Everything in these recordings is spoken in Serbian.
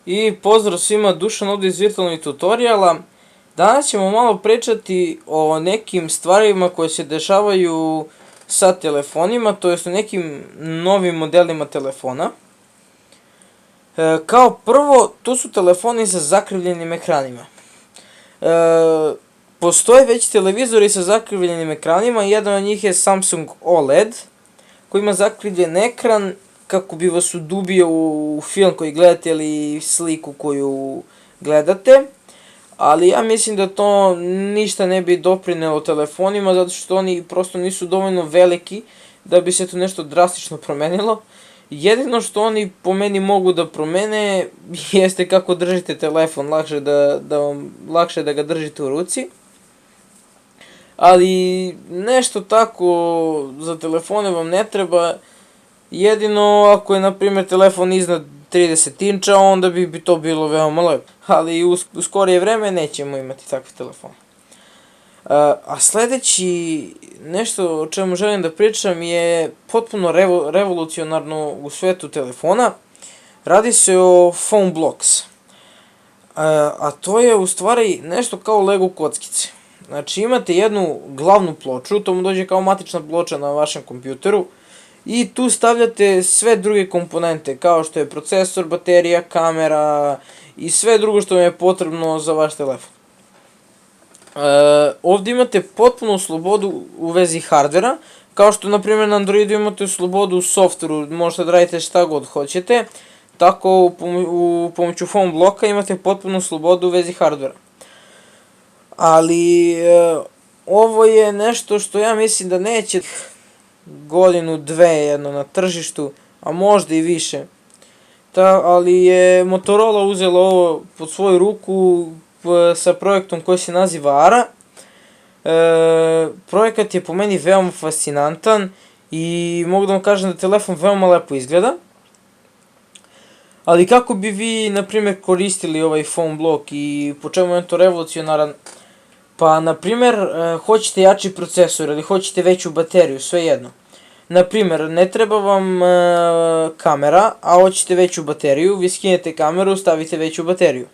I pozdrav svima, Dušan ovdje iz virtualnih tutoriala. Danas ćemo malo pričati o nekim stvarima koje se dešavaju sa telefonima, to jest o nekim novim modelima telefona. Kao prvo, tu su telefoni sa zakrivljenim ekranima. Postoje već televizori sa zakrivljenim ekranima, jedan od njih je Samsung OLED, koji ima zakrivljen ekran kako bi vas udubio u film koji gledate ili sliku koju gledate. Ali ja mislim da to ništa ne bi doprinelo telefonima, zato što oni prosto nisu dovoljno veliki da bi se to nešto drastično promenilo. Jedino što oni po meni mogu da promene jeste kako držite telefon, lakše da ga držite u ruci. Ali nešto tako za telefone vam ne treba, jedino ako je na primjer telefon iznad 30 inča, onda bi to bilo veoma lepo. Ali u skorije vreme nećemo imati takve telefone. A sledeći nešto o čemu želim da pričam je potpuno revolucionarno u svetu telefona. Radi se o Phone Blocks. A to je u stvari nešto kao Lego kockice. Znači imate jednu glavnu ploču, to mu dođe kao matična ploča na vašem kompjuteru. I tu stavljate sve druge komponente, kao što je procesor, baterija, kamera i sve drugo što vam je potrebno za vaš telefon. Ovdje imate potpunu slobodu u vezi hardvera, kao što na primjer na Androidu imate slobodu u softveru, možete da radite šta god hoćete, tako u pomoću Phone Blocka imate potpunu slobodu u vezi hardvera. Ali ovo je nešto što ja mislim da neće godinu, dve jedno na tržištu, a možda i više. Ali je Motorola uzela ovo pod svoju ruku sa projektom koji se naziva ARA. Projekat je po meni veoma fascinantan i mogu da vam kažem da telefon veoma lepo izgleda. Ali kako bi vi, na primjer, koristili ovaj Phone Block i po čemu je to revolucionaran? Pa, na primjer, hoćete jači procesor ili hoćete veću bateriju, svejedno. Na primjer, ne treba vam kamera, a hoćete veću bateriju, vi skinete kameru, stavite veću bateriju.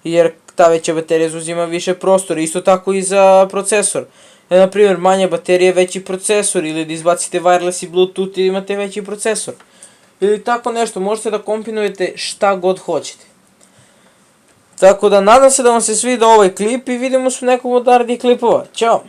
Jer ta veća baterija zauzima više prostora, isto tako i za procesor. Na primjer, manja baterija, veći procesor, ili da izbacite wireless i bluetooth i imate veći procesor. Ili tako nešto, možete da kombinujete šta god hoćete. Tako da nadam se da vam se sviđa ovaj klip i vidimo se u nekom od narednih klipova. Ćao!